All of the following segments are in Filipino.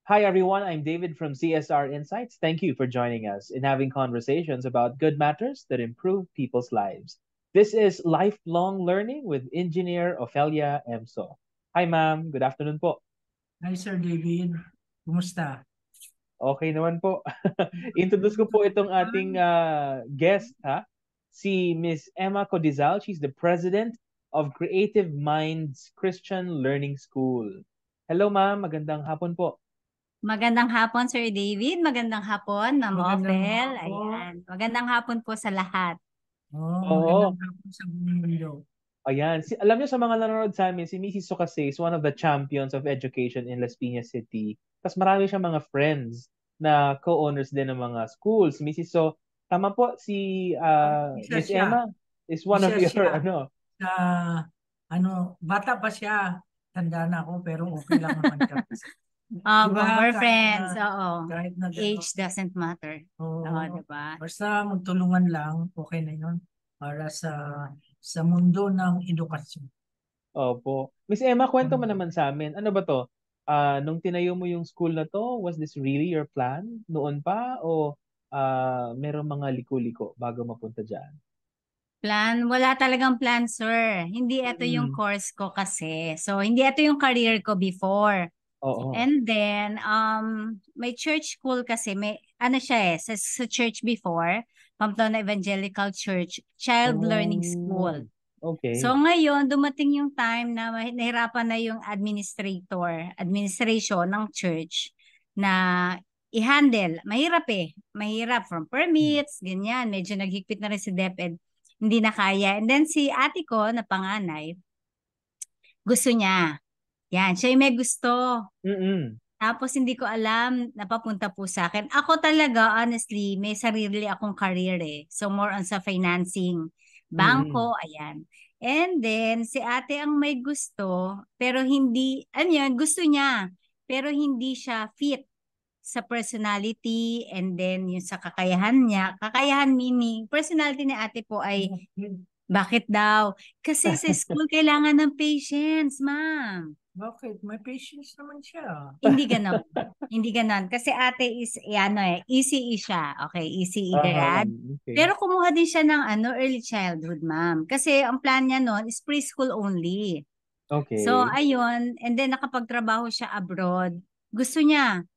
Hi, everyone. I'm David from CSR Insights. Thank you for joining us in having conversations about good matters that improve people's lives. This is Lifelong Learning with Engineer Ofelia Emso. Hi, ma'am. Good afternoon po. Hi, Sir David. Kumusta? Okay naman po. Introduce ko po itong ating guest, ha? Si Miss Emma Codizal. She's the president of Creative Minds Christian Learning School. Hello, ma'am. Magandang hapon po. Magandang hapon, Sir David. Magandang hapon, Ma'am Magandang Ophel. hapon. Ayan. Magandang hapon po sa lahat. Oo. Magandang hapon sa buong mundo. Ayan. Alam niyo sa mga nanonood sa amin, si Mrs. Socase is one of the champions of education in Las Piñas City. Tapos marami siyang mga friends na co-owners din ng mga schools. Mrs. So, tama po, si Isa Miss siya. Emma is one of Isa your, siya. ano, Sa, bata pa siya. Tanda na ako, pero okay lang naman kami. Opo, Diba, we're kahit friends. na- Oo. Kahit na gano'n. Age doesn't matter. Oo. Oo, diba? Basta magtulungan lang, okay na yun. Para sa mundo ng edukasyon. opo. Miss Emma, kwento mo naman sa amin. Ano ba to? Nung tinayo mo yung school na to, was this really your plan noon pa? O merong mga liko-liko bago mapunta dyan? Plan? Wala talagang plan, sir. Hindi ito yung Mm. course ko kasi. So, hindi ito yung career ko before. Oo. And then, may church school kasi, may, ano siya sa church before, Pamplona Evangelical Church, Child Learning School. Okay. So ngayon, dumating yung time na nahirapan na yung administration ng church na i-handle. Mahirap eh. Mahirap from permits, ganyan. Medyo naghigpit na rin si DepEd. Hindi na kaya. And then si ate ko na panganay, gusto niya. Yan, siya yung may gusto. Mm-mm. Tapos hindi ko alam, napapunta po sa akin. Ako talaga, honestly, may sarili akong career eh. So more on sa financing. Mm-mm. Bangko, ayan. And then, si ate ang may gusto, pero hindi, ano yun, gusto niya. Pero hindi siya fit sa personality and then yung sa kakayahan niya. Kakayahan meaning, personality ni ate po ay, bakit daw? Kasi sa school kailangan ng patience, ma'am. Bakit? May patience naman siya. Hindi ganon. Hindi ganon. Kasi ate is, ano ECE siya. Okay, ECE grad. Okay. Pero kumuha din siya ng early childhood, ma'am. Kasi ang plan niya noon is preschool only. Okay. So, ayun. And then, nakapagtrabaho siya abroad. Gusto niya.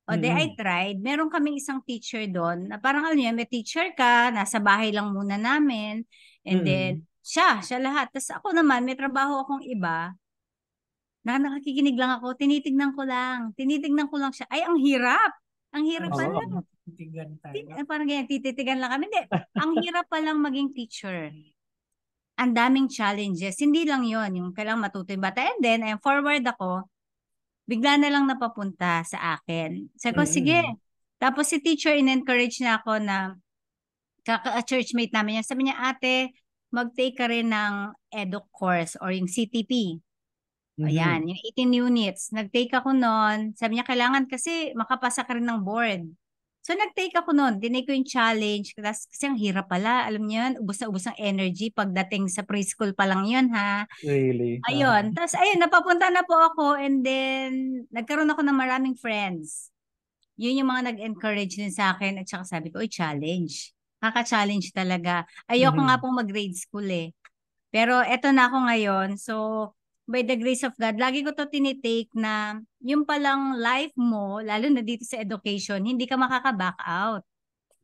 O, de I tried. Meron kaming isang teacher doon na parang ano yan, may teacher ka, nasa bahay lang muna namin. And then, siya lahat. Tapos ako naman, may trabaho akong iba nakakikinig lang ako, tinitignan ko lang siya. Ay, ang hirap. Ang hirap pala. Titigan tayo. Parang ganyan, tititigan lang kami. Hindi, ang hirap palang maging teacher. Ang daming challenges. Hindi lang yon yung kailangang matuto yung bata. And then, forward ako, bigla na lang napapunta sa akin. Sabi ko, sige. Tapos si teacher, in-encourage na ako na kaka-churchmate namin yan. Sabi niya, ate, mag-take ka rin ng edu course or yung CTP. Ayan, yung 18 units. Nag-take ako noon. Sabi niya, kailangan kasi makapasa ka rin ng board. So, nag-take ako noon. Dinay ko yung challenge. Kasi ang hirap pala. Alam niyo yun, ubos na ubos ang energy pagdating sa preschool pa lang yun, ha? Really? Ayun. Tapos, ayun, napapunta na po ako. And then, nagkaroon ako ng maraming friends. Yun yung mga nag-encourage din sa akin. At saka sabi ko, challenge. Kaka-challenge talaga. Ayoko nga pong mag-grade school eh. Pero eto na ako ngayon. So, by the grace of God, lagi ko to tinitake na yung palang life mo, lalo na dito sa education, hindi ka makaka-back out.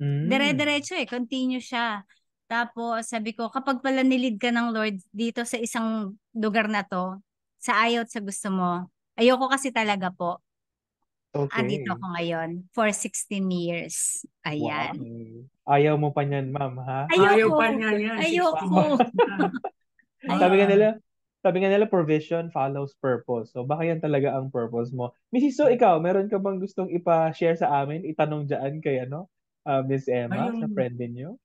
Dire-diretso continue siya. Tapos sabi ko, kapag pala nilid ka ng Lord dito sa isang lugar na to, sa ayaw at sa gusto mo, ayoko kasi talaga po. Andito ako ngayon for 16 years. Ayan. Wow. Ayaw mo pa niyan, ma'am, ha? Ayaw Ayoko. pa niya yan. Ayoko. Sabi nga nila, provision follows purpose. So baka yan talaga ang purpose mo. Mrs. So ikaw, meron ka bang gustong ipa-share sa amin? Itanong dyan kay Miss Emma, sa Ayun, friend ninyo?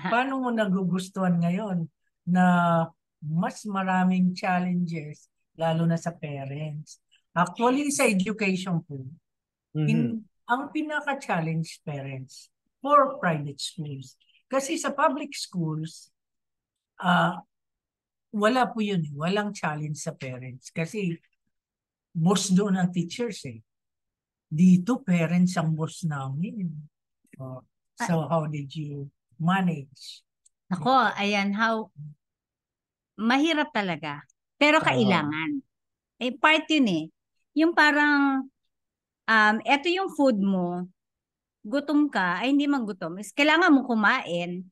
paano mo nagugustuhan ngayon na mas maraming challenges, lalo na sa parents? Actually, sa education po, ang pinaka-challenge parents for private schools. Kasi sa public schools, wala po yun. Walang challenge sa parents. Kasi boss doon ang teachers eh. dito parents ang boss namin. Oh, so how did you manage? Ako, ayan, mahirap talaga. Pero kailangan. Part yun eh. Yung parang, eto yung food mo, gutom ka, ay hindi man gutom, is kailangan mo kumain.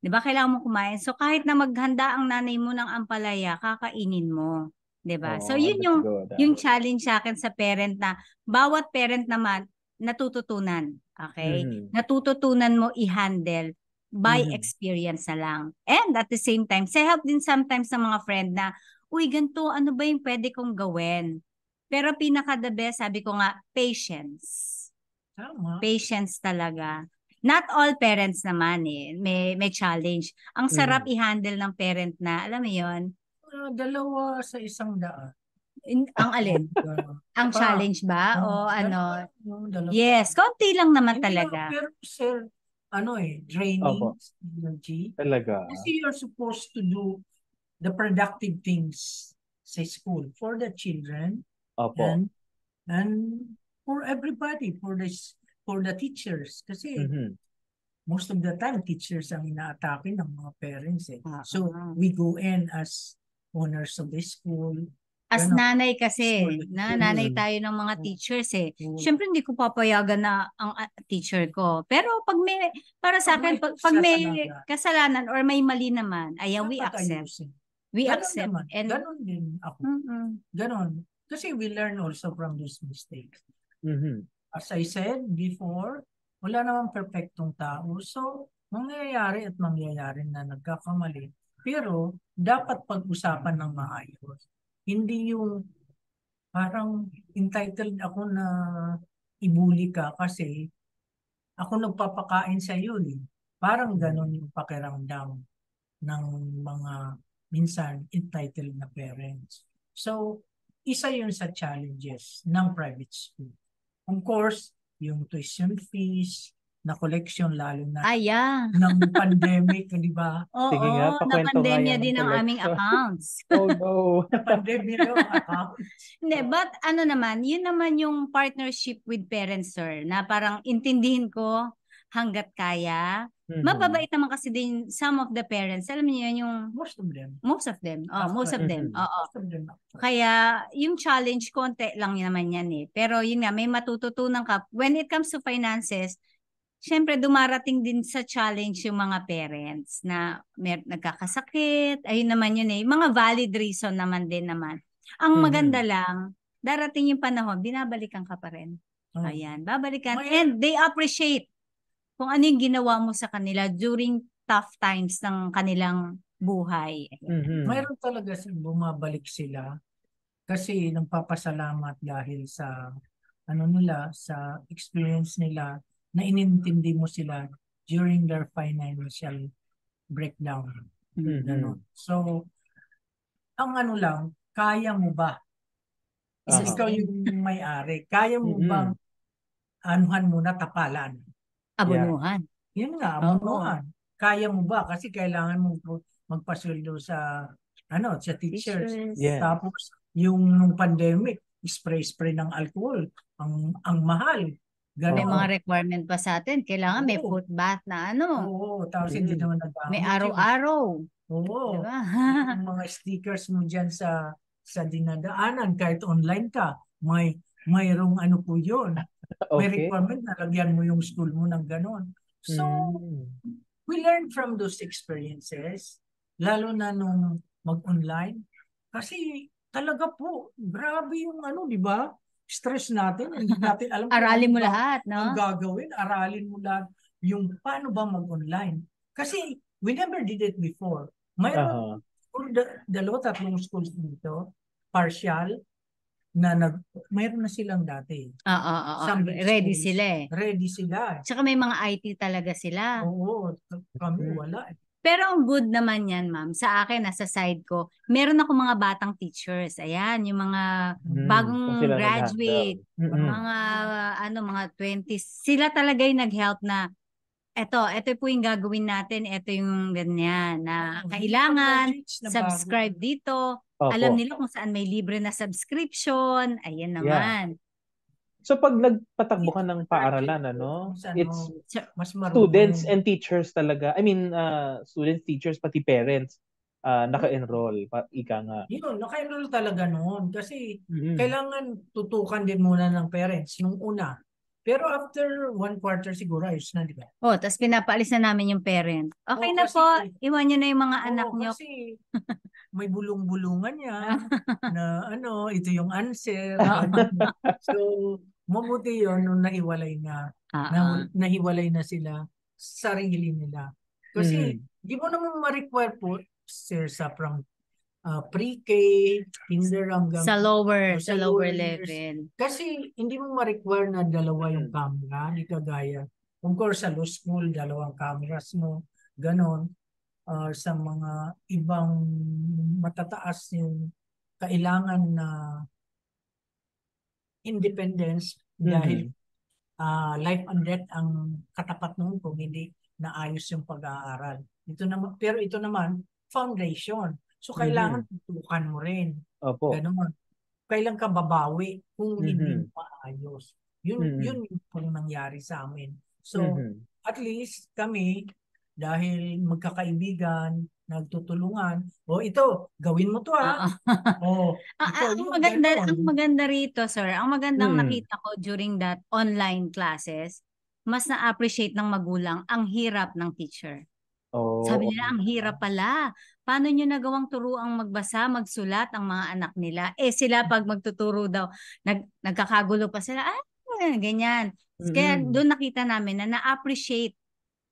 'Di ba? Kailangan mo kumain. So kahit na maghanda ang nanay mo ng ampalaya, kakainin mo. 'Di ba? So Oh, yun that's yung good. yung challenge sa akin sa parent na bawat parent naman natututunan. Okay? Mhm. Natututunan mo i-handle by Mhm. experience na lang. And at the same time, sa help din sometimes ng mga friend na, uy, ganito, ano ba yung pwede kong gawin? Pero pinaka the best, sabi ko nga, patience. Tama. Patience talaga. Not all parents naman eh. May challenge. Ang sarap i-handle ng parent na, alam mo yon, Dalawa sa isang daan. ang alin? Ang Pa, challenge ba? O dalawa, ano? dalawa. Yes, konti lang naman Hindi talaga. pero sir, draining Opo, energy. talaga. Kasi you're supposed to do the productive things sa school for the children Opo. and for everybody, for the teachers. Kasi Mhm. most of the time, teachers ang inaatake ng mga parents eh. Ah, So, ah. we go in as owners of the school. As Ganon. nanay kasi, School. nanay Mhm. tayo ng mga teachers eh. Oo. Siyempre hindi ko papayagan na ang teacher ko. Pero pag may, para sa akin, pag may kasalanan or may mali naman, ayan, we Dapat accept. ayusin. We Ganon accept. naman. And, Ganon din ako. Ganon. Kasi we learn also from those mistakes. Mhm. As I said before, wala namang perfectong tao. So, mangyayari at mangyayari na nagkakamali. Pero, dapat pag-usapan ng maayos. Hindi yung parang entitled ako na ibuli ka kasi ako nagpapakain sa iyo eh. Parang ganon yung pakiramdam ng mga minsan entitled na parents. So, isa yun sa challenges ng private school. Of course, yung tuition fees na collection lalo na ng pandemic, di ba? Sige nga, Oo, pakwento nga na-pandemya yan ng din ang aming collection. accounts. Oh no. Na-pandemya yung accounts. Hindi, but ano naman, yun naman yung partnership with parents, sir, na parang intindihin ko hanggat kaya. Mhm. Mababait naman kasi din some of the parents. Alam niyo yun, yung Most of them. most of them. Oh, most of them. Mhm. Oo. Most of them. Kaya yung challenge konti lang naman yan eh. Pero yun nga, may matututunan ka. When it comes to finances, syempre dumarating din sa challenge yung mga parents na nagkakasakit. Ayun naman yun eh. Mga valid reason naman din naman. Ang maganda lang, darating yung panahon, binabalikan ka pa rin. Oh. Ayan, babalikan. And they appreciate kung ano yung ginawa mo sa kanila during tough times ng kanilang buhay. Mhm. Mayroon talaga bumabalik sila kasi nagpapasalamat dahil sa sa experience nila na inintindi mo sila during their financial breakdown. Mhm. So, ang lang, kaya mo ba? Ikaw yung may-ari. Kaya mo bang anuhan mo na tapalan? Abunuhan. Yun nga, abunuhan. Kaya mo ba? Kasi kailangan mo magpasweldo sa teachers. Yes. Tapos, nung pandemic, spray ng alcohol. Ang mahal. May mga requirement pa sa atin. Kailangan may foot bath na Oo, tapos hindi naman nagamit. May araw-araw. Oo. Diba? Yung mga stickers mo dyan sa dinadaanan, kahit online ka, mayroong po yun. May requirement na lagyan mo yung school mo ng ganon. So, we learn from those experiences, lalo na nung mag-online. Kasi talaga po, grabe yung di ba? Stress natin, hindi natin alam Aralin mo lahat, no? ang gagawin, aralin mo lahat yung paano ba mag-online. Kasi we never did it before. Mayroon tatlong schools dito, partial, na mayroon na silang dati. Ready sila eh. Ready sila. Tsaka may mga IT talaga sila. Oo, kami wala. Pero ang good naman yan, ma'am. Sa akin, nasa side ko, meron ako mga batang teachers. Ayan, yung mga bagong graduate, mga mga 20s. Sila talaga yung nag-help na ito po yung gagawin natin, ito yung ganyan na kailangan subscribe dito. Alam nila kung saan may libre na subscription. Ayan naman. So pag nagpatakbo ka Dito ng sa paaralan, graduate ano, mas it's mas students marunong. and teachers talaga. I mean, students, teachers, pati parents naka-enroll. Ika nga. Yun, naka-enroll talaga noon kasi Mm-mm. kailangan tutukan din muna ng parents yung una. Pero after 1/4 siguro ayos na, di ba? Oh, tapos pinapaalis na namin yung parent. Okay Oo, na po, kasi iwan nyo na yung mga anak oo, nyo. kasi may bulong-bulungan yan na ano, ito yung answer. Oo. So, mabuti yun nung nahiwalay na sila sa sarili nila. Kasi, Mm. di mo naman ma-require po, sir, sa from pre-K, kinder hanggang Sa lower sa lower years. level. Kasi hindi mo ma-require na dalawa yung Mm. camera, di kagaya. Of course, sa law school, dalawang cameras mo, ganon. Sa mga ibang matataas yung kailangan na independence dahil Mhm. life and death ang katapat noon kung hindi naayos yung pag-aaral. Pero ito naman, foundation. So, Mhm. kailangan tutukan mo rin. Opo. Ganun. Kailan ka babawi kung hindi mo Mhm. maayos. Yun Mhm. yung pong nangyari sa amin. So, Mhm. at least kami, dahil magkakaibigan, nagtutulungan, ito, gawin mo to Oo. ito, Ang yung maganda, ganon. ang maganda rito, sir, ang magandang Mm. nakita ko during that online classes, mas na-appreciate ng magulang ang hirap ng teacher. Sabi Oo. nila, ang hirap pala. Paano nyo nagawang turuang magbasa, magsulat ang mga anak nila? Sila pag magtuturo daw, nagkakagulo pa sila. Ganyan. Kaya Mm. doon nakita namin na na-appreciate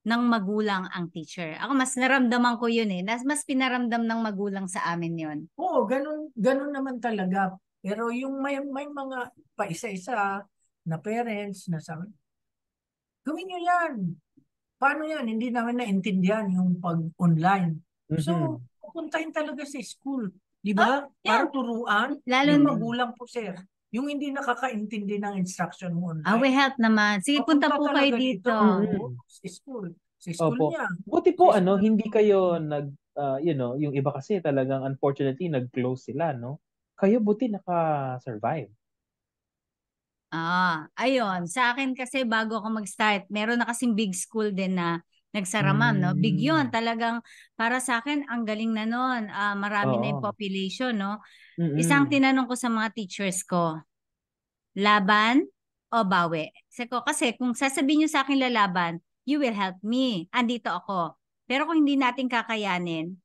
ng magulang ang teacher. Ako mas naramdaman ko yun eh. Mas pinaramdam ng magulang sa amin yun. Oo, ganun naman talaga. Pero yung may mga pa-isa-isa na parents na sabi, gawin nyo yan. Paano yan? Hindi namin naintindihan yung pag-online. So, Mhm. pupuntahin talaga sa school. Di Oh, ba? Para yan. turuan Lalo yung na. Mhm. magulang po, sir. Yung hindi nakakaintindi ng instruction mo We online. help naman. Sige, punta Papunta po kayo talaga dito. dito. Oo, Mm. sa school. Sa school Opo. niya. Buti Sa po school. hindi kayo yung iba kasi talagang unfortunately nag-close sila, no? Kayo buti naka-survive. Ayun. Sa akin kasi bago ako mag-start, meron na kasing big school din na nagsara, ma'am, no? Big yun. Mm. Talagang para sa akin, ang galing na nun. Marami na yung Oo. population, no? Isang Mm. tinanong ko sa mga teachers ko, laban o bawi? Kasi kung sasabihin nyo sa akin lalaban, you will help me. Andito ako. Pero kung hindi natin kakayanin,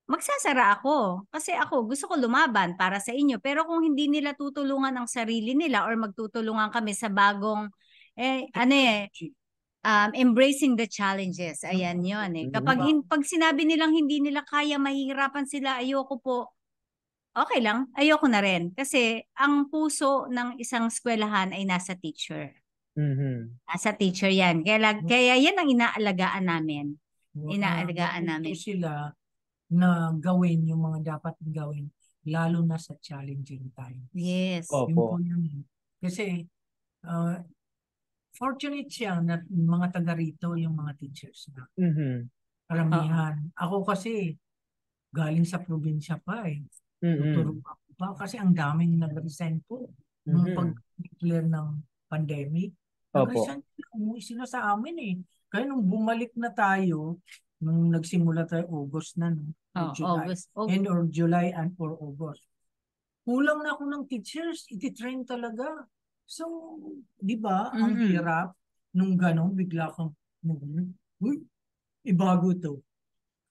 magsasara ako. Kasi ako, gusto ko lumaban para sa inyo. Pero kung hindi nila tutulungan ang sarili nila or magtutulungan kami sa bagong, embracing the challenges. Ayan yun eh. Mm. Pag sinabi nilang hindi nila kaya, mahihirapan sila, ayoko po. Okay lang, ayoko na rin. Kasi ang puso ng isang eskwelahan ay nasa teacher. Mhm. Nasa teacher yan. Kaya yan ang inaalagaan namin. Inaalagaan Natuto namin. sila na gawin yung mga dapat gawin, lalo na sa challenging times. Yes. Yun po Opo. yun. Kasi, fortunate siya na mga taga rito yung mga teachers na. Mhm. Karamihan. Ako kasi, galing sa probinsya pa eh. Tuturo Mm. ako pa kasi ang daming nag-resign po nung Mhm. pag-declare ng pandemic. Opo. Nag-resign sila, umuwi sila sa amin eh. Kaya nung bumalik na tayo, nung nagsimula tayo August na, no? Or July. August. End or July and or August. Kulang na ako ng teachers, iti-train talaga. So, di ba, ang hirap nung gano'n, bigla kang, uy, ibago to.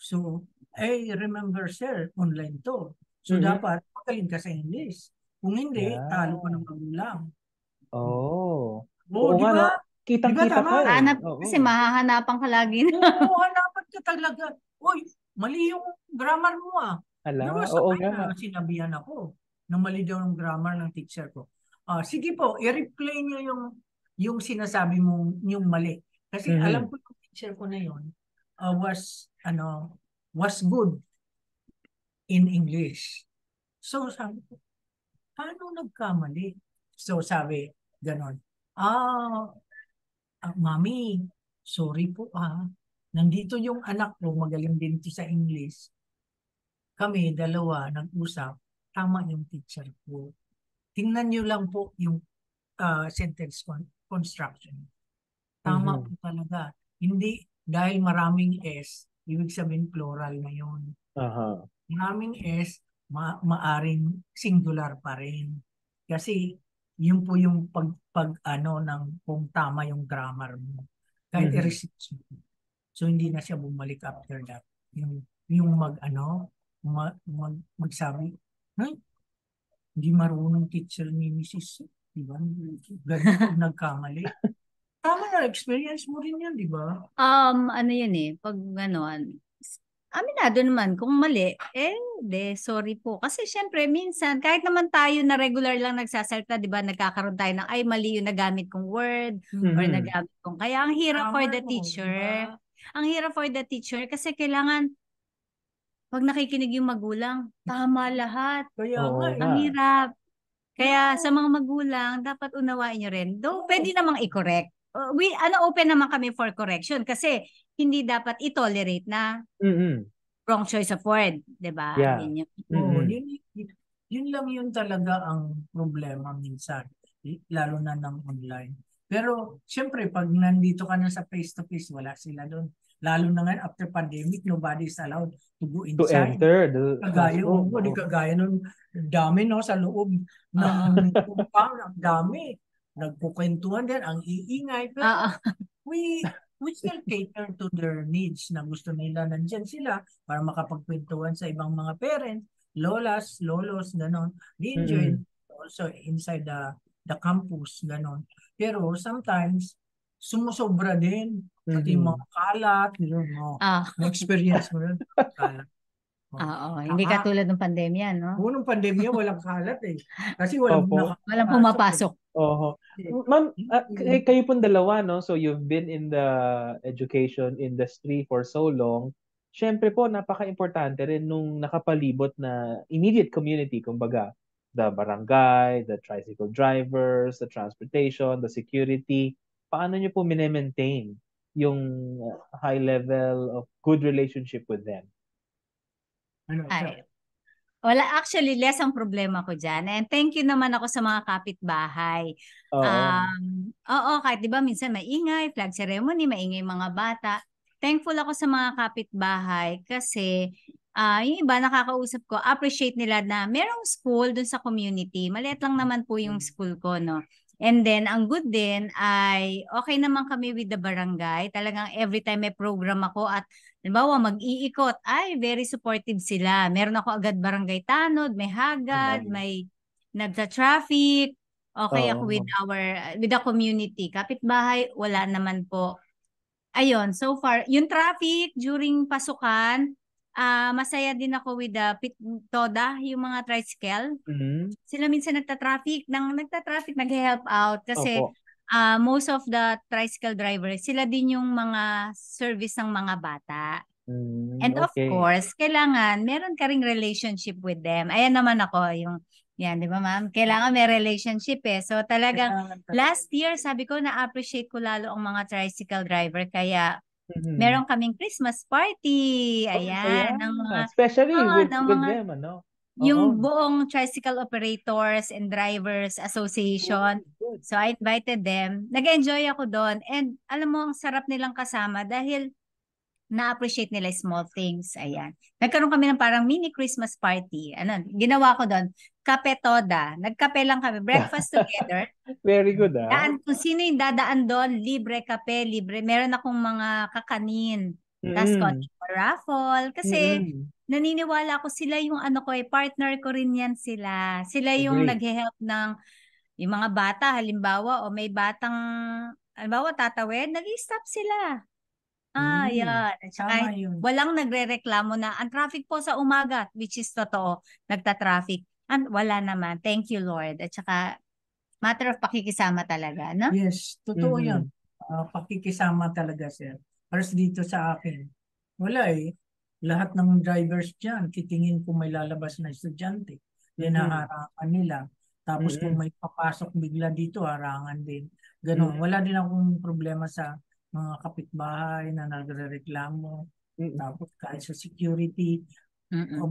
So, remember sir, online to. So, Mhm. dapat magaling ka sa English. Kung hindi, talo ka ng Yeah. magulang. Oh. Oo, Oo di nga, no? ba? Di ba Kitang-kita tama? ka eh. Kasi Oo. mahahanapan ka lagi na. Oo, hanapan ka talaga. Uy, mali yung grammar mo ah. Hala, There was a oo time nga. na sinabihan ako na mali daw yung grammar ng teacher ko. Sige po, i-replay niyo yung sinasabi mo yung mali. Kasi alam Mhm. ko yung teacher ko na yun was good in English. So sabi ko, paano nagkamali? So sabi, ganon. Mami, sorry po nandito yung anak ko, magaling din to sa English. Kami, dalawa, nag-usap, tama yung teacher ko. Tingnan nyo lang po yung sentence construction. Tama po talaga. Hindi dahil maraming S, ibig sabihin plural na yun. Aha. Maraming S, maaring singular pa rin. Kasi yun po yung pag ano ng kung tama yung grammar mo. Kahit i-research mo. So hindi na siya bumalik after that. Yung magsabi, "Ay, hindi marunong teacher ni Mrs. Diba? Ganun pag nagkamali. Tama na, experience mo rin yan, di ba? Ano yun eh, pag aminado naman, kung mali, sorry po. Kasi syempre, minsan, kahit naman tayo na regular lang nagsasalita, di ba, nagkakaroon tayo ng, ay, mali yung nagamit kong word, or nagamit kong, kaya ang hirap for the teacher. Diba? Ang hirap for the teacher, kasi kailangan, pag nakikinig yung magulang, tama lahat. Kaya Oo nga, nga. Ang hirap. Kaya sa mga magulang, dapat unawain nyo rin. Though, pwede namang i-correct. Open naman kami for correction kasi hindi dapat i-tolerate na wrong choice of word, 'di ba? Yeah. Yun yung, Oo, yun lang yun talaga ang problema minsan, lalo na ng online. Pero siyempre, pag nandito ka na sa face-to-face, wala sila doon. Lalo na ngayon, after pandemic, nobody is allowed to go To inside. enter the Kagaya, classroom. di kagaya nun, dami no, sa loob ng compound, ang dami. Nagkukwentuhan din, ang iingay. Pero we still cater to their needs na gusto nila nandyan sila para makapagkwentuhan sa ibang mga parents, lolas, lolos, gano'n. They enjoy also inside the campus, gano'n. Pero sometimes, sumusobra din. Pati mga kalat, na-experience mo yun, kalat. Oo, hindi katulad ng pandemya, no? Unang pandemya, walang kalat eh. Kasi walang Walang pumapasok. Oho. Ma'am, kayo pong dalawa, no? So you've been in the education industry for so long. Siyempre po, napaka-importante rin nung nakapalibot na immediate community, kumbaga, the barangay, the tricycle drivers, the transportation, the security. Paano nyo po mine-maintain yung high level of good relationship with them? Wala, actually, less ang problema ko dyan. And thank you naman ako sa mga kapitbahay. Oo, kahit di ba minsan maingay, flag ceremony, maingay mga bata. Thankful ako sa mga kapitbahay kasi yung iba nakakausap ko, appreciate nila na merong school dun sa community. Maliit lang naman po yung school ko, no? And then, ang good din ay okay naman kami with the barangay. Talagang every time may program ako at halimbawa mag-iikot, ay very supportive sila. Meron ako agad barangay tanod, may hagad, may nagta-traffic. Okay ako with the community. Kapitbahay, wala naman po. Ayun, so far, yung traffic during pasukan, masaya din ako with the TODA, yung mga tricycle. Sila minsan nagta-traffic, nag-help out kasi most of the tricycle drivers, sila din yung mga service ng mga bata. And of course, kailangan meron ka ring relationship with them. Ayan naman ako, yung yan, di ba ma'am? Kailangan may relationship eh. So talagang last year, sabi ko, na-appreciate ko lalo ang mga tricycle driver. Kaya meron kaming Christmas party. Ayan. Especially with them, ano? Yung buong Tricycle Operators and Drivers Association. So I invited them. Nag-enjoy ako doon. And alam mo, ang sarap nilang kasama dahil na-appreciate nila small things. Ayan. Nagkaroon kami ng parang mini Christmas party. Ginawa ko doon. Kape toda. Nagkape lang kami. Breakfast together. Very good, Kung sino yung dadaan doon, libre kape, libre. Meron akong mga kakanin. Tapos konting raffle. Kasi naniniwala ako sila yung partner ko rin yan sila. Sila yung nag-help ng yung mga bata. Halimbawa, may batang, tatawid, nag-stop sila. Yan. At saka walang nagre-reklamo na ang traffic po sa umaga, which is totoo, nagta-traffic. Wala naman. Thank you, Lord. At saka, matter of pakikisama talaga, no? Yes, totoo yan. Pakikisama talaga, sir. Pero dito sa akin, wala eh. Lahat ng drivers dyan, titingin kung may lalabas na estudyante. Hinaharangan nila. Tapos kung may papasok bigla dito, harangan din. Ganun. Wala din akong problema sa mga kapitbahay na nagre-reklamo. Tapos kahit sa security.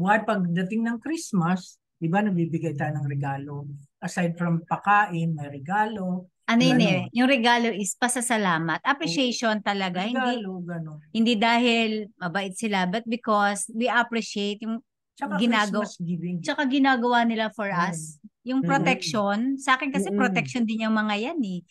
Pagdating ng Christmas, Di ba nabibigay tayo ng regalo? Aside from pakain, may regalo. Ano yun Ganon. yung regalo is pasasalamat. Appreciation talaga. Regalo, ganon. Hindi dahil mabait sila, but because we appreciate yung Tsaka ginagawa. Christmas giving. Tsaka ginagawa nila for us. Yung protection, sa akin kasi protection din yung mga yan eh.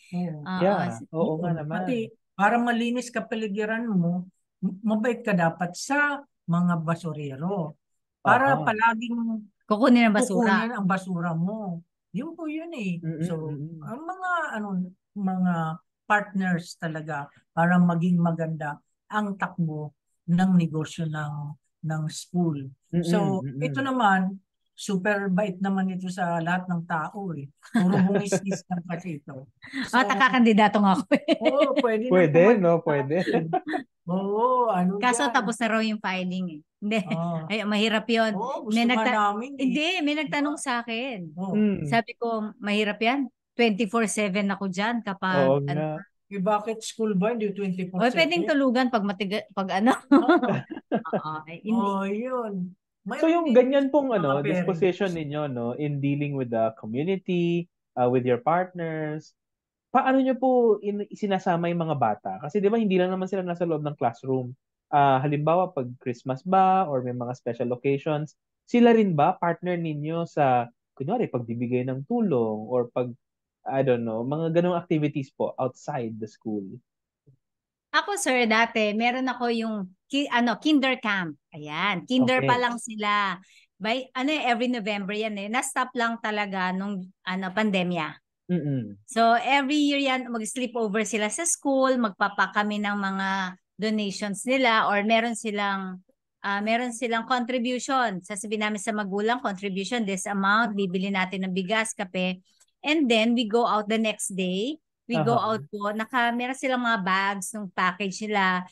Oo nga naman. Pati, para malinis kapaligiran mo, mabait ka dapat sa mga basurero. Para palaging kukunin ang basura. kukunin ang basura mo. Yun po yun eh. So, ang mga partners talaga para maging maganda ang takbo ng negosyo ng school. So, ito naman, super bait naman ito sa lahat ng tao eh. Puro bungis-is lang kasi ito. So, nakakandidato nga ako eh. Oo, pwede na Pwede, pumunta. no? Pwede. Oo, ano Kaso yan? tapos na raw yung filing eh. Hindi. Ay, mahirap yun. Oo, gusto nga namin eh. Hindi, may nagtanong sa akin. Oo. Sabi ko, mahirap yan. 24/7 ako dyan kapag Oo nga. Eh, bakit school ba? Hindi 24/7. Oy, pwedeng tulugan pag pag ano. Oo, yun. So yung ganyan pong mga disposition ninyo in dealing with the community, with your partners, paano nyo po sinasama yung mga bata? Kasi di ba hindi lang naman sila nasa loob ng classroom. Halimbawa pag Christmas ba or may mga special occasions, sila rin ba partner ninyo sa kunyari pagbibigay ng tulong or pag I don't know, mga ganong activities po outside the school? Ako sir, dati meron ako yung kinder camp. Ayan, kinder pa lang sila. Every November yan eh. Na-stop lang talaga nung pandemya. So every year yan mag-sleepover sila sa school, magpapa kami ng mga donations nila or meron silang contribution. Sasabihin namin sa magulang, contribution this amount, bibili natin ng bigas, kape. And then we go out the next day. We go out po, meron silang mga bags ng package nila.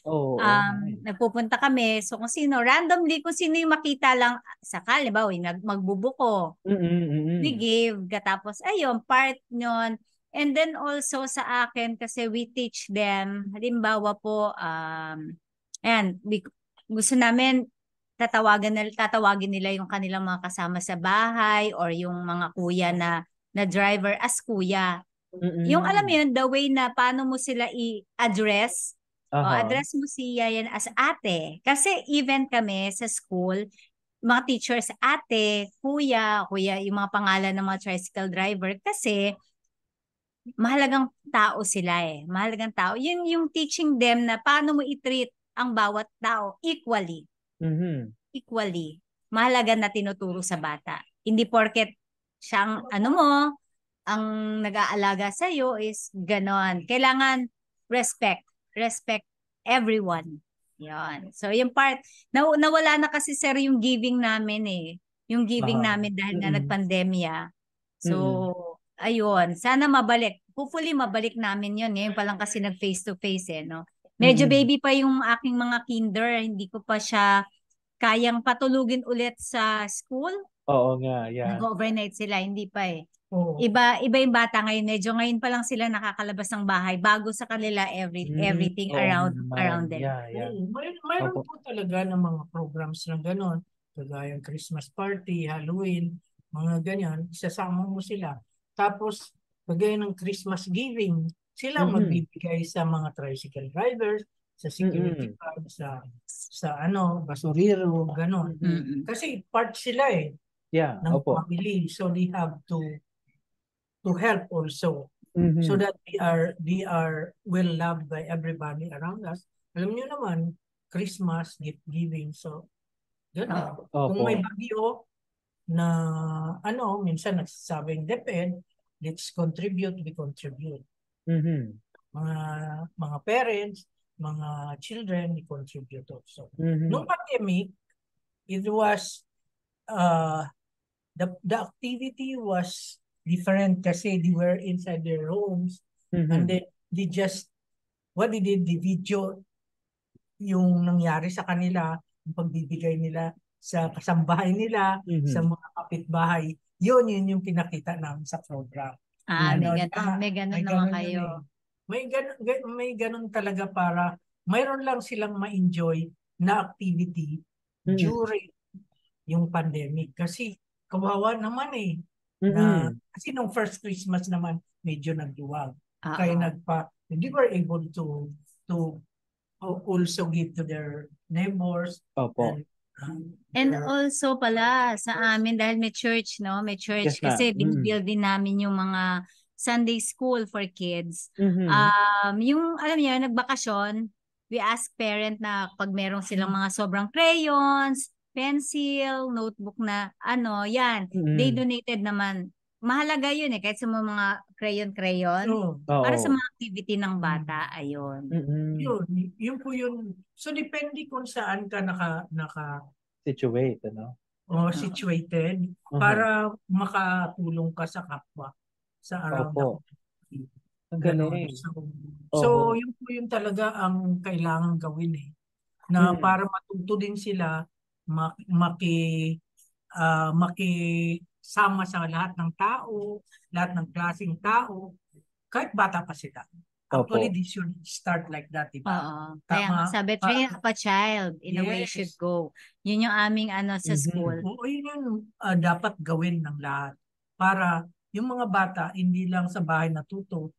Nagpupunta kami. So kung randomly, kung sino yung makita lang, sakali ba, magbubuko. We give. Tapos, ayun, part nyon. And then also sa akin, kasi we teach them, halimbawa po, gusto namin, tatawagin nila yung kanilang mga kasama sa bahay or yung mga kuya na driver as kuya. Yung alam mo yun, the way na paano mo sila i-address, address mo siya yan as ate. Kasi even kami sa school, mga teachers, ate, kuya, yung mga pangalan ng mga tricycle driver. Kasi mahalagang tao sila eh. Mahalagang tao. Yun yung teaching them na paano mo i-treat ang bawat tao equally. Equally. Mahalaga na tinuturo sa bata. Hindi porket siyang ang nag-aalaga sa iyo is ganon. Kailangan respect everyone. Yan. So yung part nawala na kasi sir yung giving namin eh. Yung giving namin dahil nga nagpandemya. So ayun, sana mabalik. Hopefully mabalik namin 'yon. Ngayon pa lang kasi nag face to face eh, no. Medyo baby pa yung aking mga kinder, hindi ko pa siya kayang patulugin ulit sa school. Oo nga, yeah. Nag-overnight sila, hindi pa eh. Iba yung bata ngayon, medyo ngayon pa lang sila nakakalabas ng bahay bago sa kanila everything around them. Yeah. Mayroon po talaga ng mga programs na gano'n, kagaya Christmas party, Halloween, mga ganyan, isasama mo sila. Tapos, kagaya ng Christmas giving, sila magbibigay sa mga tricycle drivers, sa security guard, sa basurero, gano'n. Kasi part sila eh. Yeah, ng family. So they have to help also. So that they are well loved by everybody around us. Alam niyo naman, Christmas, gift giving. So, gano'n. Kung may bagyo na minsan nagsasabing depend, let's contribute, we contribute. Mga parents, mga children, we contribute also. Nung pandemic, it was the activity was different kasi they were inside their homes and then they just the video yung nangyari sa kanila, yung pagbibigay nila sa kasambahay nila, sa mga kapitbahay, yun yung pinakita namin sa program. May ganun naman kayo. May ganun talaga para mayroon lang silang ma-enjoy na activity during yung pandemic. Kasi kawawa naman eh. Na, kasi nung first Christmas naman, medyo nagduwag. Kaya they were able to also give to their neighbors. Opo. And also pala sa amin dahil may church, no? May church Yes, ma'am. kasi binibuild din namin yung mga Sunday school for kids. Mhm. Yung alam niyo, nagbakasyon, we ask parent na pag merong silang mga sobrang crayons, pencil, notebook na yan, they donated naman. Mahalaga yun kahit sa mga crayon para sa Oo. mga activity ng bata, ayun. Yun po yun. So depende kung saan ka Situate, ano? situated para makatulong ka sa kapwa sa around the Opo. community. Ang Ganon. galing. So yun po yun talaga ang kailangan gawin na para matuto din sila makisama sa lahat ng tao, lahat ng klaseng tao, kahit bata pa sila. Actually, this should start like that, diba? Oo. Kaya nga sabi, train up a child in a way should go. Yun yung aming sa school. Oo, yun yung dapat gawin ng lahat. Para yung mga bata, hindi lang sa bahay natuto,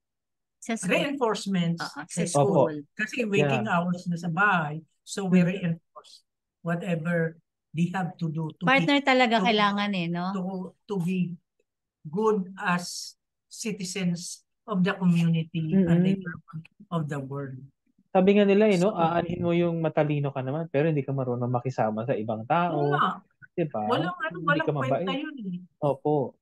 Sa school. reinforcements Sa school. Kasi waking hours na sa bahay, so we reinforce whatever they have to do. Partner talaga kailangan no? To be good as citizens of the community and of the world. Sabi nga nila, aanhin mo yung matalino ka naman, pero hindi ka marunong makisama sa ibang tao. Diba? Walang kwenta yun Opo.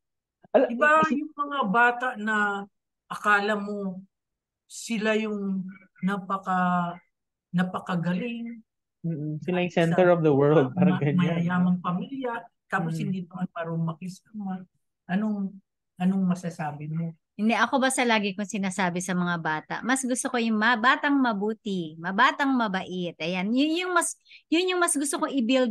Diba yung mga bata na akala mo sila yung napakagaling. Sila yung center of the world. Parang ganyan. Mayayamang pamilya, tapos hindi naman marunong makisama. Anong masasabi mo? Hindi, ako basta lagi kong sinasabi sa mga bata, mas gusto ko yung batang mabuti, batang mabait. Ayan, yun yung mas gusto ko i-build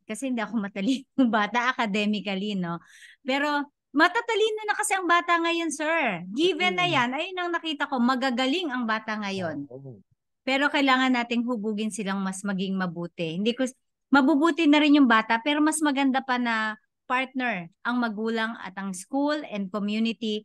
kasi hindi ako matalino bata academically, no? Pero matatalino na kasi ang bata ngayon, sir. Given na yan, ayun ang nakita ko, magagaling ang bata ngayon. Pero kailangan nating hubugin silang mas maging mabuti. Mabubuti na rin yung bata, pero mas maganda pa na partner ang magulang at ang school and community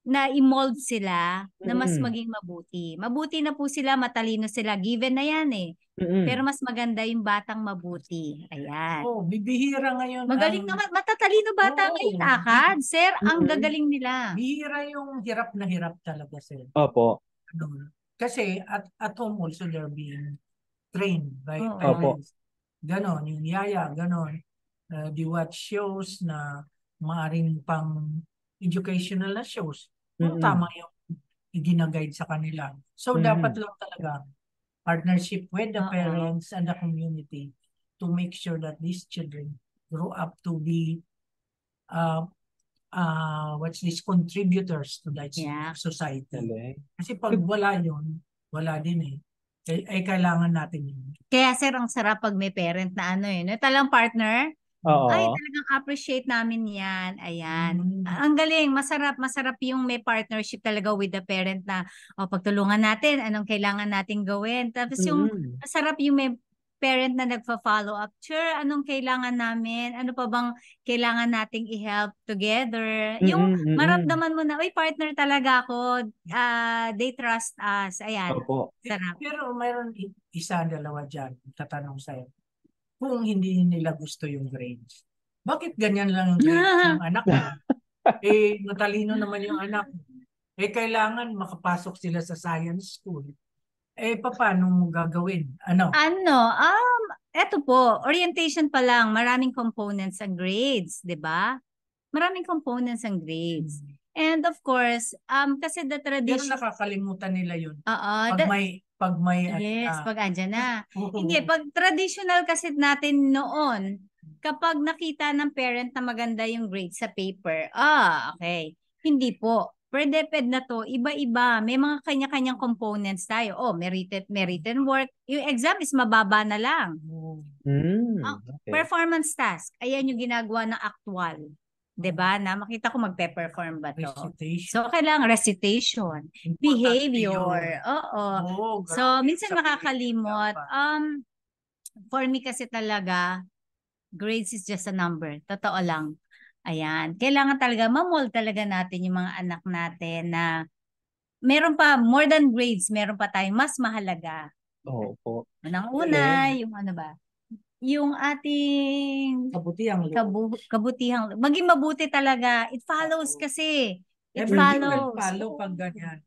na i-mold sila na mas maging mabuti. Mabuti na po sila, matalino sila. Given na yan Pero mas maganda yung batang mabuti. Ayan. Bibihira ngayon. Magaling naman. Matatalino bata ngayon, akad. Sir, ang gagaling nila. Bihira yung hirap na hirap talaga, sir. Opo. Kasi at home also they're being trained by parents. Ganon, yung yaya, ganon. They watch shows na maaring pang educational na shows. Kung tama yung i-guide sa kanila. So, dapat lang talaga partnership with the parents and the community to make sure that these children grow up to be contributors to that society. Kasi pag wala yun, wala din kailangan natin yun. Kaya sir, ang sarap pag may parent na talang partner. Ay, talagang appreciate namin yan. Ayan. Ang galing. Masarap yung may partnership talaga with the parent na pagtulungan natin, anong kailangan natin gawin. Tapos yung masarap yung may parent na nagpa-follow up. Sure, anong kailangan namin? Ano pa bang kailangan nating i-help together? Yung maramdaman mo na, partner talaga ako. They trust us. Ayan. Sarap. Pero mayroon isa, dalawa dyan. Tatanong sa'yo. Kung hindi nila gusto yung grades. Bakit ganyan lang yung grades ng anak mo? Matalino naman yung anak mo. Kailangan makapasok sila sa science school. Paano mo gagawin? Eto po, orientation pa lang, maraming components ang grades, 'di ba? Maraming components ang grades. And of course, kasi the tradition... Pero nakakalimutan nila yun. Pag andyan na. Hindi, pag traditional kasi natin noon, kapag nakita ng parent na maganda yung grade sa paper, okay. Hindi po. Per DepEd na to, iba-iba. May mga kanya-kanyang components tayo. May written work. Yung exam is mababa na lang. Performance task. Ayan yung ginagawa ng actual. 'Di ba? Na makita ko magpe-perform ba to. Recitation. So kailangan recitation, behavior. So minsan makakalimot. For me kasi talaga Grades is just a number. Totoo lang. Ayan. Kailangan talaga, ma-mold talaga natin yung mga anak natin na meron pa, more than grades, meron pa tayong mas mahalaga. Opo. Unang-una, yung ano ba? Yung ating Kabutihang loob. kabutihang, maging mabuti talaga. It follows kasi. It Everything will follows. follow pag ganyan.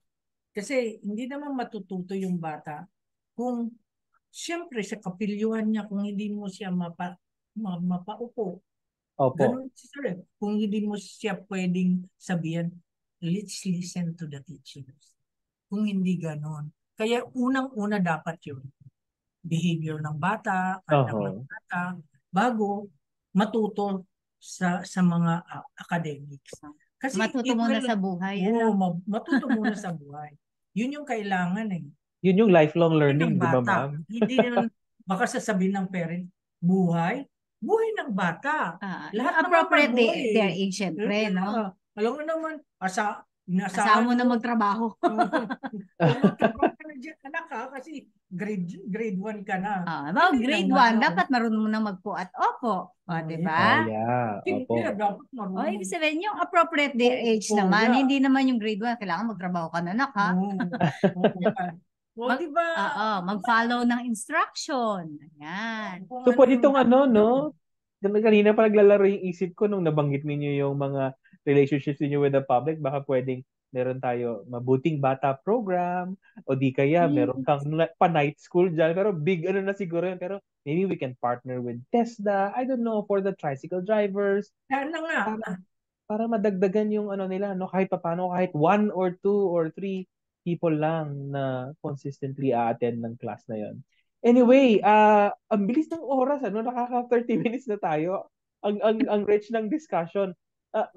Kasi hindi naman matututo yung bata kung siyempre sa kapilyuhan niya kung hindi mo siya mapaupo. Opo. Ganun siya. Kung hindi mo siya pwedeng sabihan, let's listen to the teachers. Kung hindi ganon. Kaya unang-una dapat yun. Behavior ng bata, anak ng bata, bago matuto sa mga academics. Kasi Matuto muna sa buhay. matuto muna sa buhay. Yun yung kailangan eh. Yun yung lifelong learning, di ba, bata. ma'am? Hindi naman, baka sasabihin ng parent, buhay ng bata. Lahat appropriate their age, syempre, no? Alam mo naman, asahan mo na magtrabaho. Magtrabaho ka na dyan, anak ha, kasi grade 1 ka na. Grade 1, dapat marunong mo na magpo at opo. Di ba? Opo. Dapat marunong. Ibig sabihin, yung appropriate their age naman, hindi naman yung grade 1, kailangan magtrabaho ka na, anak, ha? Diba? Mag-follow ng instruction. Ayan. So, pwede itong no? Kanina pa naglalaro yung isip ko nung nabanggit ninyo yung mga relationships niyo with the public. Baka pwedeng meron tayo mabuting bata program o di kaya meron kang pa-night school dyan. Pero big na siguro yun. Pero maybe we can partner with TESDA. I don't know, for the tricycle drivers. Sana nga. Para madagdagan yung nila, no? Kahit paano, kahit 1 or 2 or 3 people lang na consistently attend ng class na yon. Anyway, ang bilis ng oras, nakaka 30 minutes na tayo. Ang rich ng discussion.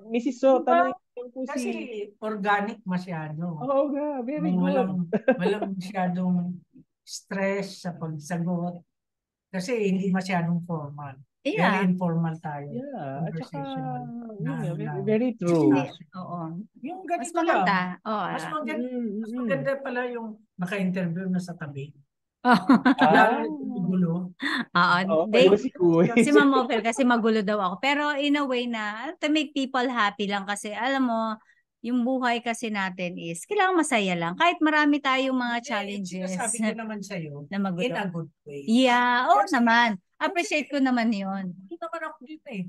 Mrs. So, tanong po kasi organic masyado. Oo nga, very good. Walang masyadong stress sa pagsagot. Kasi hindi masyadong formal. Yeah. Very informal tayo. Yeah, at saka, very true. Oo. Yung ganito mas maganda. Mas maganda pala yung naka-interview na sa tabi. Magulo. Si Ma'am Ophel kasi magulo daw ako. Pero in a way na to make people happy lang kasi alam mo, yung buhay kasi natin is kailangan masaya lang. Kahit marami tayong mga challenges. Sabi ko naman sa'yo, na magulo. In a good way. Yeah, naman. Appreciate ko naman yun. Hindi naman ako dito eh.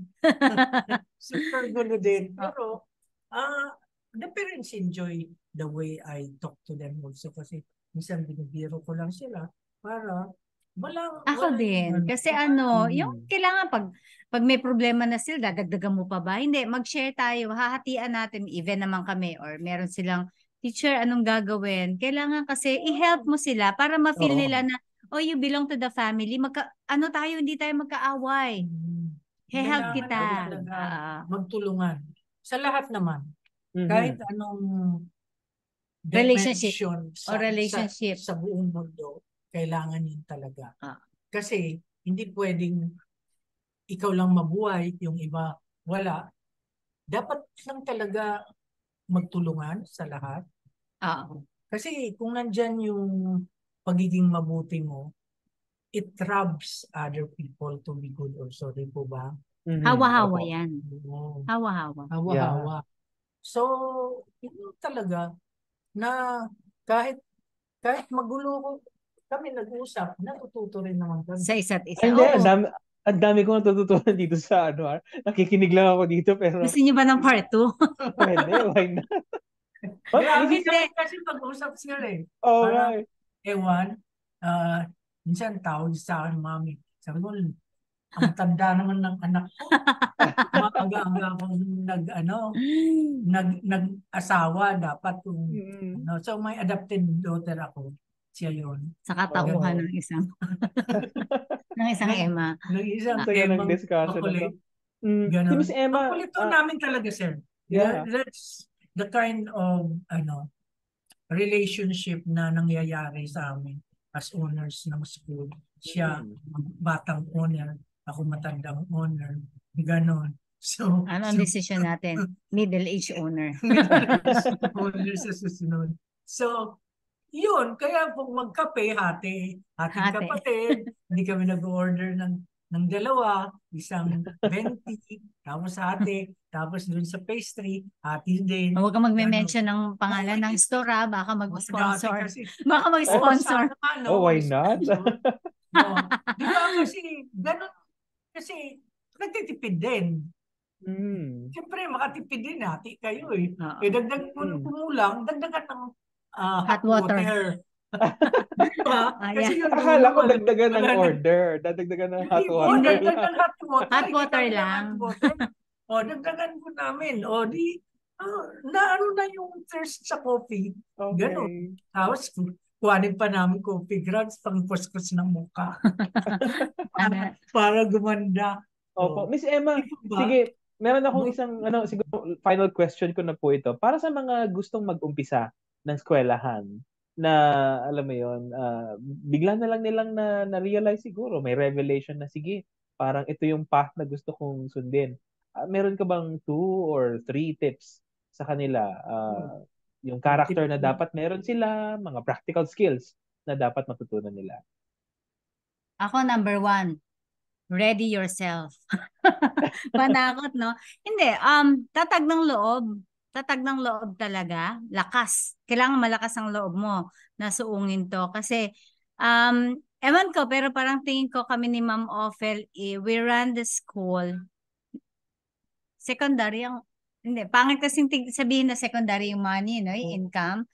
Super gulo din. Pero, the parents enjoy the way I talk to them also kasi minsan binibiro ko lang sila para ako din. Kasi yung kailangan pag may problema na sila, dadagdagan mo pa ba? Hindi, mag-share tayo. Hahatian natin, even naman kami or meron silang teacher, anong gagawin? Kailangan kasi i-help mo sila para ma-feel nila na, you belong to the family. Hindi tayo magkaaway. Help kita. Magtulungan. Sa lahat naman. Kahit anong relationship sa buong mundo, kailangan yun talaga. Kasi hindi pwedeng ikaw lang mabuhay, yung iba wala. Dapat lang talaga magtulungan sa lahat. Kasi kung nandyan yung pagiging mabuti mo, it robs other people to be good also. Di po ba? Hawa-hawa yan. Hawa-hawa. Hawa-hawa. So, yun talaga na kahit magulo kami nag-usap, natututo rin naman kami. Sa isa't isa. Ang dami ko natututunan dito sa nakikinig lang ako dito pero... Gusto niyo ba ng part 2? Pwede, why not? Grabe kasi pag-usap sila eh. Alright. Ewan, minsan tawag sa akin, mami. Sabi ko, ang tanda naman ng anak ko. Maaga-aga akong nag-asawa dapat kung so may adopted daughter ako. Siya yun. Sa katauhan ng isang Emma. Ng isang Emma makulit. Si Miss Emma. Makulit namin talaga, sir. Yeah. That's the kind of relationship na nangyayari sa amin as owners ng school. Siya, batang owner. Ako matandang owner. Ganon. So, ano ang decision natin? Middle-age owner. Middle-age owner sa susunod. So, yun. Kaya kung magkape, hati kapatid. Hindi kami nag-order ng ng dalawa, isang 20, tapos ate, tapos dun sa pastry, ate din. Huwag kang Ganon. magme-mention ng pangalan ng store, baka Dati mag-sponsor. kasi, Baka mag-sponsor. sana, Oh, why not? Di ba kasi, ganon, kasi, nagtitipid din. Siyempre, makatipid din natin kayo eh. Oo. Dagdag kumulang, dagdagan ng Hot water. Diba? Kasi Ayan. yung Akala ko dulo, dagdagan ng wala na- order. Dadagdagan ng hot Hindi po, water dagdag lang. ng hot water. Hot water Kita mo ng lang. hot water. Dagdagan po namin. Na ano na yung thirst sa coffee. Ganon. Okay. Tapos, kuhanin pa namin coffee grounds pang kuskus ng mukha. para gumanda. Opo. Miss Emma, Diba? sige, meron akong isang, siguro, final question ko na po ito. Para sa mga gustong mag-umpisa ng eskwelahan, na, alam mo yon, bigla na lang nilang na-realize siguro, may revelation na, sige, parang ito yung path na gusto kong sundin. Meron ka bang 2 or 3 tips sa kanila? Yung character na dapat meron sila, mga practical skills na dapat matutunan nila. Ako, number 1, ready yourself. Manakot, no? Hindi, tatag ng loob. Tatag ng loob talaga. Lakas. Kailangan malakas ang loob mo na suungin to. Kasi, ewan ko, pero parang tingin ko kami ni Ma'am Ophel, we run the school. Secondary, hindi, pangit kasing sabihin na secondary yung money, no? Yung income.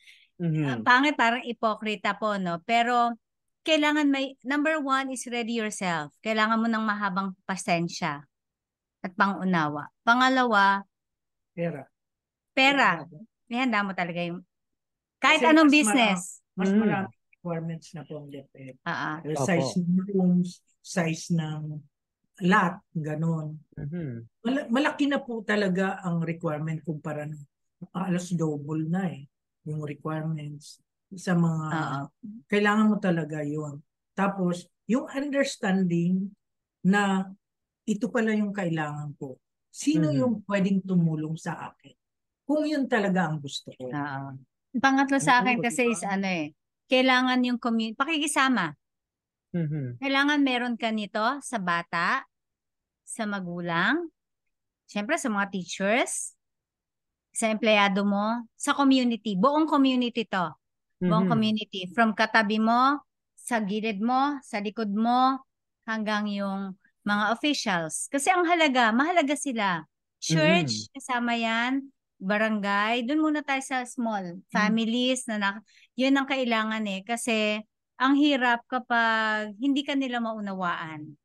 Pangit, parang ipokrita po, no? Pero, kailangan number 1 is ready yourself. Kailangan mo ng mahabang pasensya at pangunawa. Pangalawa, pera. Ihanda mo talaga yung kahit Kasi anong mas business. Mas maraming requirements na po ang DepEd. Size ng rooms, size ng lot, ganon. Malaki na po talaga ang requirement kumpara ng alas double na yung requirements sa mga kailangan mo talaga yun. Tapos, yung understanding na ito pala yung kailangan ko. Sino yung pwedeng tumulong sa akin? Kung yun talaga ang gusto ko. Pangatlo sa akin kasi is kailangan yung pakikisama. Kailangan meron ka nito sa bata, sa magulang, syempre sa mga teachers, sa empleyado mo, sa community. Buong community to. Buong community. From katabi mo, sa gilid mo, sa likod mo, hanggang yung mga officials. Kasi ang mahalaga sila. Church, kasama yan. Barangay, dun muna tayo sa small. Families, yun ang kailangan Kasi ang hirap kapag hindi ka nila maunawaan.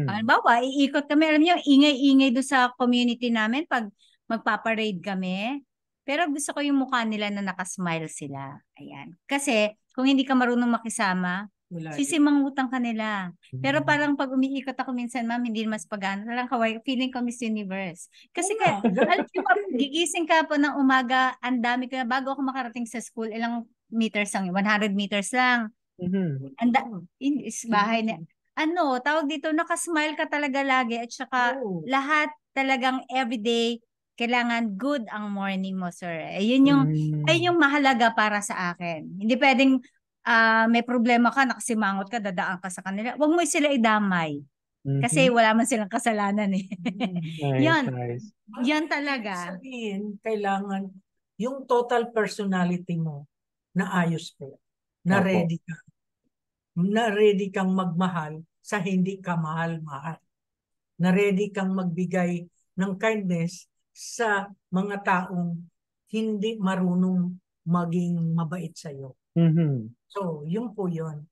Halimbawa, iikot kami. Alam niyo, ingay-ingay doon sa community namin pag magpaparade kami. Pero gusto ko yung mukha nila na nakasmile sila. Ayan. Kasi kung hindi ka marunong makisama, sisimangutang ka nila. Pero parang pag umiikot ako minsan, ma'am, hindi mas pagano. Parang kawaii, feeling ko Miss Universe. Kasi alam niyo, gigising ka po ng umaga, ang dami ko na, bago ako makarating sa school, ilang meters lang, 100 meters lang. Bahay na. Tawag dito, nakasmile ka talaga lagi at saka lahat talagang everyday kailangan good ang morning mo, sir. Ayun yung mahalaga para sa akin. Hindi pwedeng may problema ka, nakasimangot ka, dadaan ka sa kanila. Huwag mo sila idamay. Kasi wala man silang kasalanan Nice. Yan talaga. Sabihin, kailangan yung total personality mo na ayos po. Na ready ka. Na ready kang magmahal sa hindi ka mahal-mahal. Na ready kang magbigay ng kindness sa mga taong hindi marunong maging mabait sa'yo. So, yun po yun.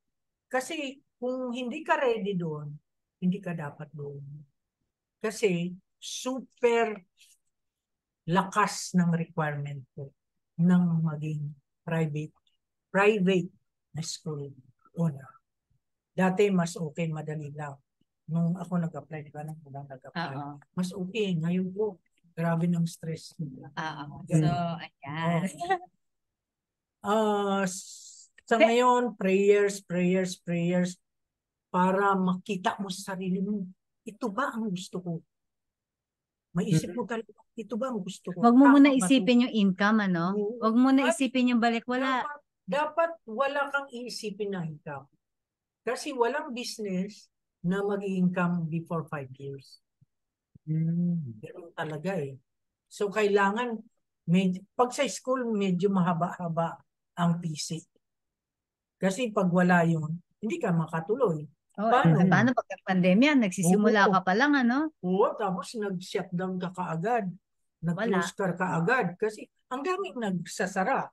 Kasi kung hindi ka ready doon, hindi ka dapat doon. Kasi super lakas ng requirement po ng maging private na school. Dati mas okay, madali lang. Nung ako nag-apply, di ba? Nung nag-apply, mas okay. Ngayon po, grabe ng stress. So, ayan. Sa ngayon, prayers, para makita mo sa sarili mo, ito ba ang gusto ko? Maisip mo talaga, ito ba ang gusto ko? Huwag mo muna isipin yung income, Huwag mo na isipin yung balik, wala. Dapat wala kang iisipin na income. Kasi walang business na mag-income before 5 years. Mm. Ganun talaga eh. So kailangan, pag sa school, medyo mahaba-haba ang PC. Kasi pag wala yun, hindi ka makatuloy. Oh, Paano? paano pag pandemya, nagsisimula Oo. ka pa lang, ano? Oo, tapos nag-shutdown ka kaagad. Nag-close ka kaagad. Kasi ang daming nagsasara.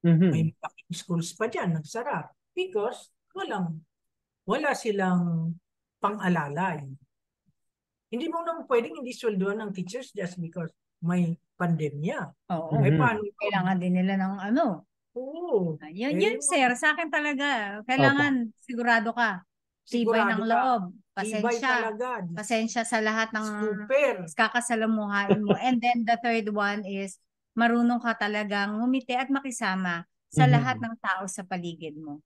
May schools pa dyan, nagsara. Because wala silang pang-alalay. Hindi mo naman pwedeng hindi sweldoan ng teachers just because may pandemya. Oo. Ay, paano? Kailangan din nila ng ano. Oo. Yun, sir. Sa akin talaga. Kailangan sigurado ka. Tibay ng loob. Tibay Pasensya. talaga. Pasensya sa lahat ng Super. kakasalamuhain mo. And then the third one is marunong ka talagang ngumiti at makisama sa lahat ng tao sa paligid mo.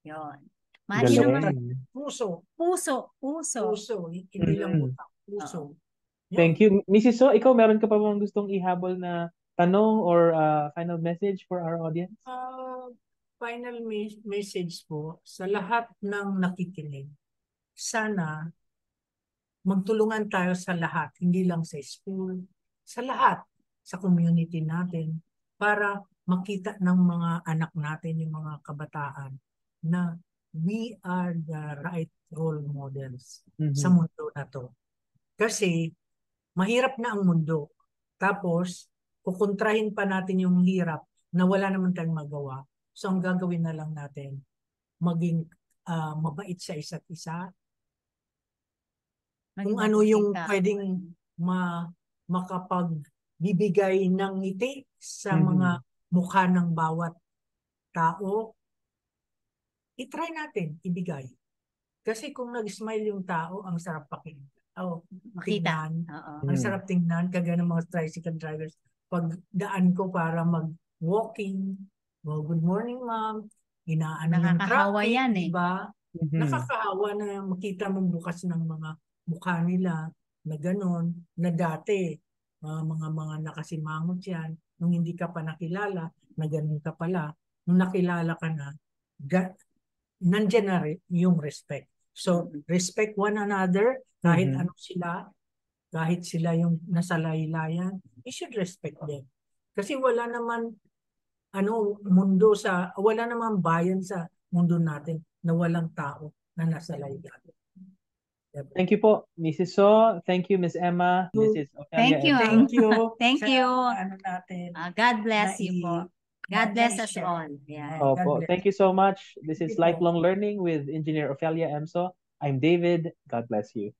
Yun. Mahal naman. Puso. Puso. Hindi lang utang. Puso. Thank you. Mrs. So, ikaw meron ka pa bang gustong ihabol na tanong or final message for our audience? Final message po sa lahat ng nakikinig. Sana magtulungan tayo sa lahat, hindi lang sa school, sa lahat, sa community natin, para makita ng mga anak natin, yung mga kabataan, na we are the right role models sa mundo na to. Kasi mahirap na ang mundo. Tapos, kukontrahin pa natin yung hirap na wala naman tayong magawa. So, ang gagawin na lang natin, maging mabait sa isa't isa. Kung ano yung pwedeng makapagbibigay ng ngiti sa mga mukha ng bawat tao, itry natin, ibigay. Kasi kung nag-smile yung tao, ang sarap makita. Ang sarap tingnan, kagaya ng mga tricycle drivers. Pag daan ko para mag-walking, good morning ma'am, nakakahawa yan eh. Diba? Nakakahawa na makita mong bukas ng mga mukha nila na gano'n, na dati mga nakasimangot yan, nung hindi ka pa nakilala, na gano'n ka pala, nung nakilala ka na, nandyan na yung respect. So, respect one another, kahit ano sila, kahit sila yung nasa laylayan, you should respect them. Kasi wala naman wala naman bayan sa mundo natin na walang tao na nasa laylayan. Thank you po, Mrs. So. Thank you, Miss Emma. Mrs. Ophelia. Thank you. Thank you. Thank you. Natin. God bless you po. God bless us all. Yeah. Opo. Thank you so much. This is Lifelong Learning with Engineer Ophelia Emso. I'm David. God bless you.